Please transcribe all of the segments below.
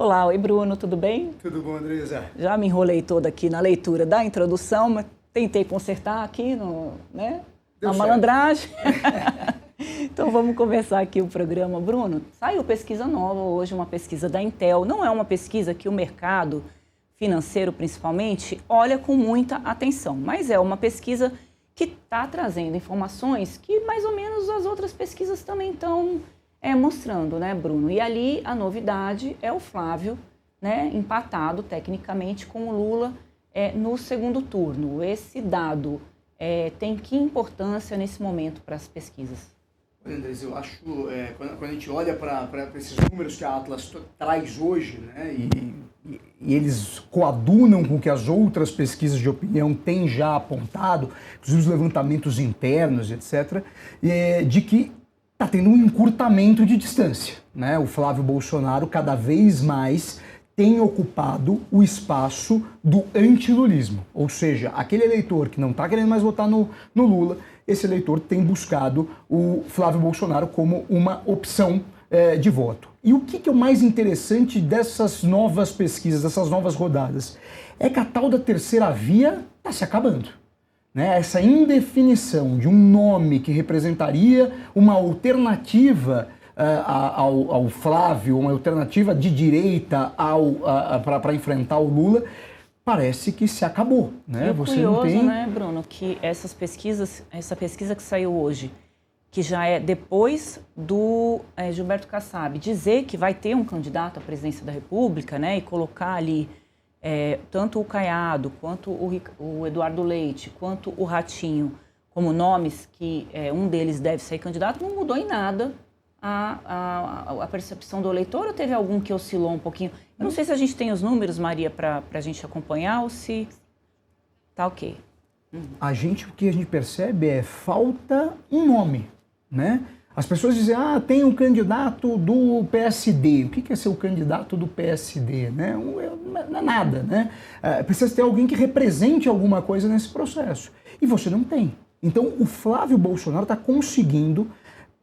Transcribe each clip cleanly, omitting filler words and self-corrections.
Olá, oi Bruno, tudo bem? Tudo bom, Andresa? Já me enrolei toda aqui na leitura da introdução, mas tentei consertar aqui na malandragem. Então vamos começar aqui o programa. Bruno, saiu pesquisa nova hoje, uma pesquisa da Intel. Não é uma pesquisa que o mercado financeiro, principalmente, olha com muita atenção, mas é uma pesquisa que está trazendo informações que mais ou menos as outras pesquisas também estão mostrando, né, Bruno? E ali a novidade é o Flávio, né, empatado tecnicamente com o Lula no segundo turno. Esse dado tem que importância nesse momento para as pesquisas? Olha, Andrés, eu acho, quando a gente olha para esses números que a Atlas traz hoje, né, e eles coadunam com o que as outras pesquisas de opinião têm já apontado, inclusive os levantamentos internos, etc., de que está tendo um encurtamento de distância, né? O Flávio Bolsonaro cada vez mais tem ocupado o espaço do antilulismo, ou seja, aquele eleitor que não está querendo mais votar no Lula, esse eleitor tem buscado o Flávio Bolsonaro como uma opção de voto. E o que é o mais interessante dessas novas pesquisas, dessas novas rodadas? É que a tal da terceira via está se acabando. Né? Essa indefinição de um nome que representaria uma alternativa ao Flávio, uma alternativa de direita para enfrentar o Lula, parece que se acabou. Né? É curioso, né, Bruno, que essa pesquisa que saiu hoje, que já é depois do Gilberto Kassab, dizer que vai ter um candidato à presidência da República, né, e colocar ali tanto o Caiado, quanto o Eduardo Leite, quanto o Ratinho, como nomes que um deles deve ser candidato, não mudou em nada a percepção do eleitor, ou teve algum que oscilou um pouquinho? Eu não sei se a gente tem os números, Maria, para a gente acompanhar, ou se tá ok. O que a gente percebe falta um nome, né? As pessoas dizem, tem um candidato do PSD. O que é ser o candidato do PSD? Né? Não é nada, né? Precisa ter alguém que represente alguma coisa nesse processo. E você não tem. Então, o Flávio Bolsonaro está conseguindo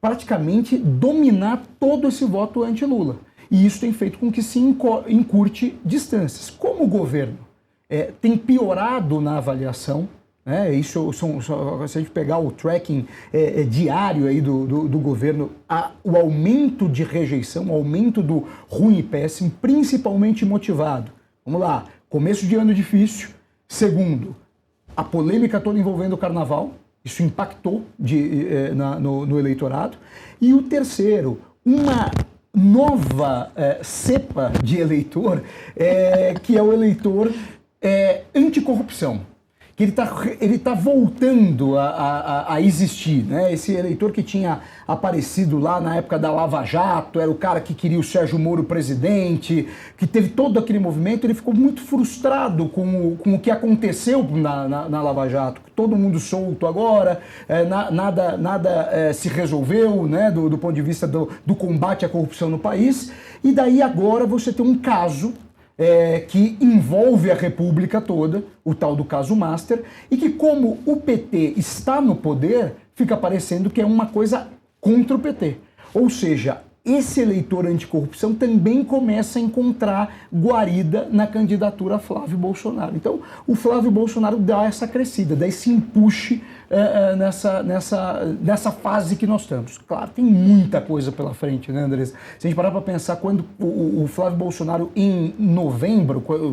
praticamente dominar todo esse voto anti-Lula. E isso tem feito com que se encurte distâncias. Como o governo tem piorado na avaliação, isso se a gente pegar o tracking diário aí do governo, o aumento de rejeição, o aumento do ruim e péssimo, principalmente motivado. Vamos lá, começo de ano difícil. Segundo, a polêmica toda envolvendo o carnaval, isso impactou no eleitorado. E o terceiro, uma nova cepa de eleitor, que é o eleitor anticorrupção. Que ele tá voltando a existir, né? Esse eleitor que tinha aparecido lá na época da Lava Jato, era o cara que queria o Sérgio Moro presidente, que teve todo aquele movimento, ele ficou muito frustrado com o que aconteceu na Lava Jato, todo mundo solto agora, nada se resolveu, né? Do ponto de vista do combate à corrupção no país, e daí agora você tem um caso que envolve a República toda, o tal do caso Master, e que como o PT está no poder, fica parecendo que é uma coisa contra o PT. Ou seja, esse eleitor anticorrupção também começa a encontrar guarida na candidatura Flávio Bolsonaro. Então, o Flávio Bolsonaro dá essa crescida, dá esse empuxe nessa fase que nós estamos. Claro, tem muita coisa pela frente, né, Andrés? Se a gente parar para pensar, quando o Flávio Bolsonaro, em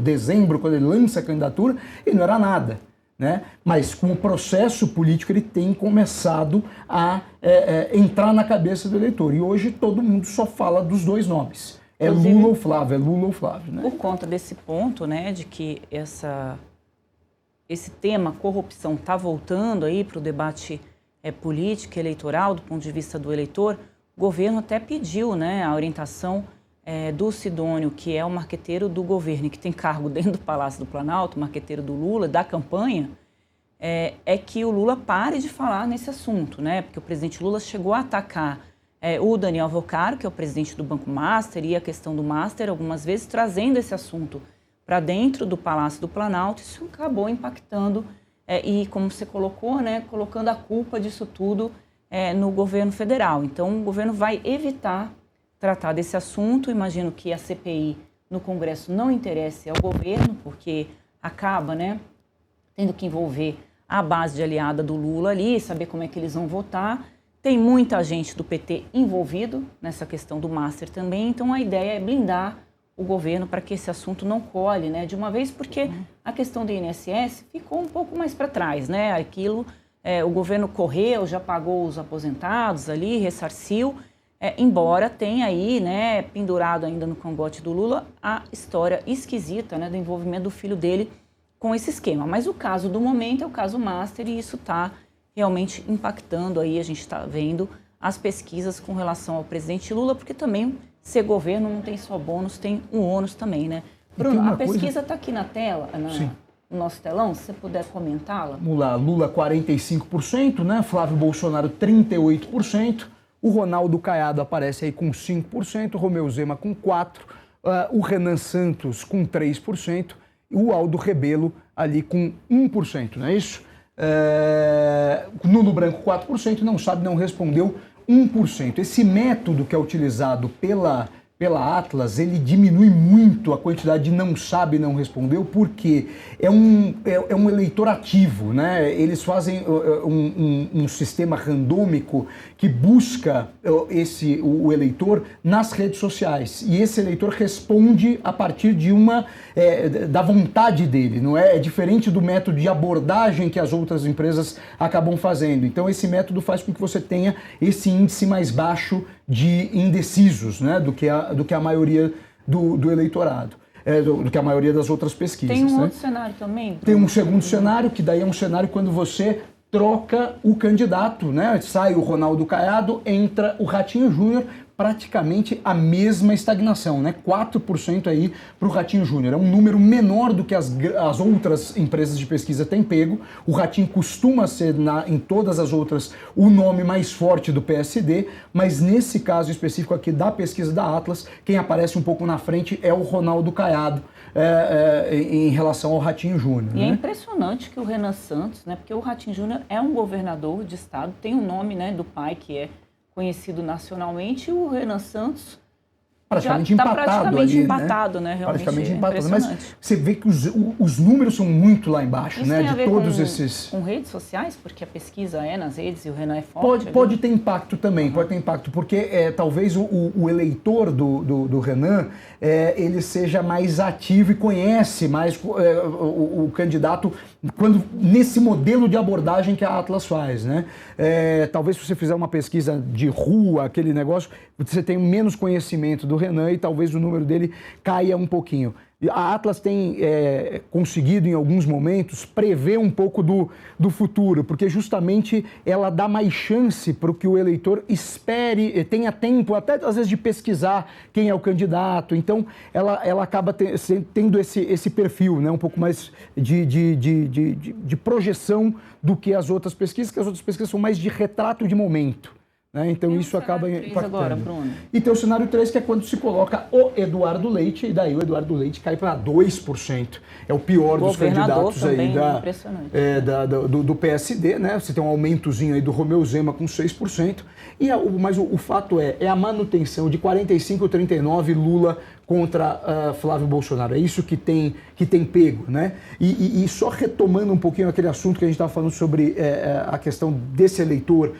dezembro, quando ele lança a candidatura, ele não era nada. Né? Mas com o processo político ele tem começado a entrar na cabeça do eleitor. E hoje todo mundo só fala dos dois nomes. Inclusive, Lula ou Flávio. Né? Por conta desse ponto, né, de que esse tema corrupção está voltando aí para o debate político e eleitoral, do ponto de vista do eleitor, o governo até pediu, né, a orientação do Sidônio, que é o marqueteiro do governo, que tem cargo dentro do Palácio do Planalto, marqueteiro do Lula, da campanha, que o Lula pare de falar nesse assunto, né? Porque o presidente Lula chegou a atacar o Daniel Vocaro, que é o presidente do Banco Master, e a questão do Master, algumas vezes trazendo esse assunto para dentro do Palácio do Planalto. Isso acabou impactando e, como você colocou, né, colocando a culpa disso tudo no governo federal. Então, o governo vai evitar tratar desse assunto. Imagino que a CPI no Congresso não interesse ao governo, porque acaba, né, tendo que envolver a base de aliada do Lula ali, saber como é que eles vão votar. Tem muita gente do PT envolvido nessa questão do Master também, então a ideia é blindar o governo para que esse assunto não colhe, né, de uma vez, porque a questão do INSS ficou um pouco mais para trás, né, aquilo, o governo correu, já pagou os aposentados ali, ressarciu, embora tenha aí, né, pendurado ainda no cangote do Lula a história esquisita, né, do envolvimento do filho dele com esse esquema. Mas o caso do momento é o caso Master e isso está realmente impactando aí, a gente está vendo as pesquisas com relação ao presidente Lula, porque também ser governo não tem só bônus, tem um ônus também, né? Bruno, a pesquisa está aqui na tela, no nosso telão, se você puder comentá-la. Vamos lá, Lula 45%, né? Flávio Bolsonaro 38%, o Ronaldo Caiado aparece aí com 5%, Romeu Zema com 4%, o Renan Santos com 3%, e o Aldo Rebelo ali com 1%, não é isso? Nuno Branco 4%, não sabe, não respondeu 1%. Esse método que é utilizado pela Atlas, ele diminui muito a quantidade de não sabe, não respondeu, porque é um eleitor ativo, né? Eles fazem um sistema randômico que busca o eleitor nas redes sociais, e esse eleitor responde a partir de da vontade dele, não é? É diferente do método de abordagem que as outras empresas acabam fazendo. Então esse método faz com que você tenha esse índice mais baixo de indecisos, né, do que a maioria do eleitorado, do que a maioria das outras pesquisas. Tem um né? outro cenário também? Tem um segundo cenário, que daí é um cenário quando você troca o candidato, né? Sai o Ronaldo Caiado, entra o Ratinho Júnior, praticamente a mesma estagnação, né? 4% aí para o Ratinho Júnior. É um número menor do que as outras empresas de pesquisa têm pego. O Ratinho costuma ser, em todas as outras, o nome mais forte do PSD, mas nesse caso específico aqui da pesquisa da Atlas, quem aparece um pouco na frente é o Ronaldo Caiado, em relação ao Ratinho Júnior. E né? é impressionante que o Renan Santos, né? Porque o Ratinho Júnior é um governador de estado, tem o nome, né, do pai, que é conhecido nacionalmente, e o Renan Santos praticamente está empatado praticamente ali, empatado, né? Realmente praticamente é empatado. Mas você vê que os números são muito lá embaixo, isso né? tem a De ver todos com, esses. com redes sociais, porque a pesquisa é nas redes e o Renan é forte. Pode ter impacto também, pode ter impacto, porque talvez o eleitor do Renan ele seja mais ativo e conhece mais o candidato nesse modelo de abordagem que a Atlas faz, né? Talvez se você fizer uma pesquisa de rua, aquele negócio, você tem menos conhecimento do Renan e talvez o número dele caia um pouquinho. A Atlas tem conseguido, em alguns momentos, prever um pouco do futuro, porque justamente ela dá mais chance para que o eleitor espere, tenha tempo até às vezes de pesquisar quem é o candidato. Então, ela acaba tendo esse perfil, né, um pouco mais de projeção do que as outras pesquisas, que as outras pesquisas são mais de retrato de momento. Né? Então isso acaba impactando. Agora, Bruno. E tem o cenário 3, que é quando se coloca o Eduardo Leite, e daí o Eduardo Leite cai para 2%. É o pior dos candidatos também, aí do PSD, né? Você tem um aumentozinho aí do Romeu Zema com 6%. Mas o fato é a manutenção de 45-39 Lula contra Flávio Bolsonaro. É isso que tem pego, né? E só retomando um pouquinho aquele assunto que a gente estava falando sobre a questão desse eleitor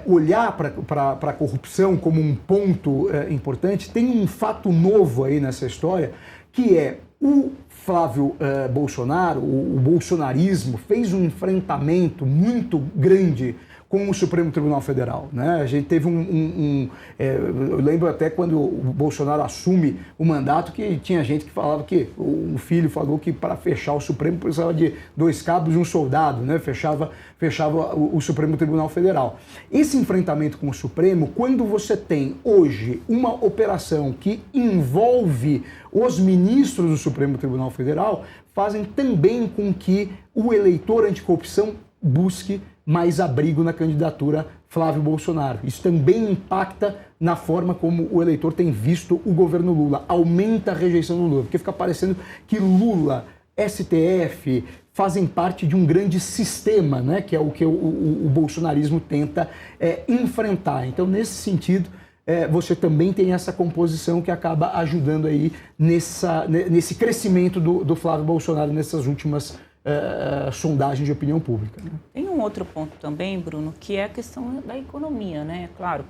olhar para a corrupção como um ponto importante, tem um fato novo aí nessa história, que é o Flávio Bolsonaro, o bolsonarismo, fez um enfrentamento muito grande com o Supremo Tribunal Federal, né? A gente teve eu lembro até quando o Bolsonaro assume o mandato, que tinha gente que falava que o filho falou que para fechar o Supremo precisava de 2 cabos e um soldado, né? Fechava o Supremo Tribunal Federal. Esse enfrentamento com o Supremo, quando você tem hoje uma operação que envolve os ministros do Supremo Tribunal Federal, fazem também com que o eleitor anticorrupção busque mais abrigo na candidatura Flávio Bolsonaro. Isso também impacta na forma como o eleitor tem visto o governo Lula. Aumenta a rejeição do Lula, porque fica parecendo que Lula, STF, fazem parte de um grande sistema, né, que é o que o bolsonarismo tenta enfrentar. Então, nesse sentido, você também tem essa composição que acaba ajudando aí nesse crescimento do Flávio Bolsonaro nessas últimas sondagens de opinião pública. Né? Tem um outro ponto também, Bruno, que é a questão da economia, né? Claro,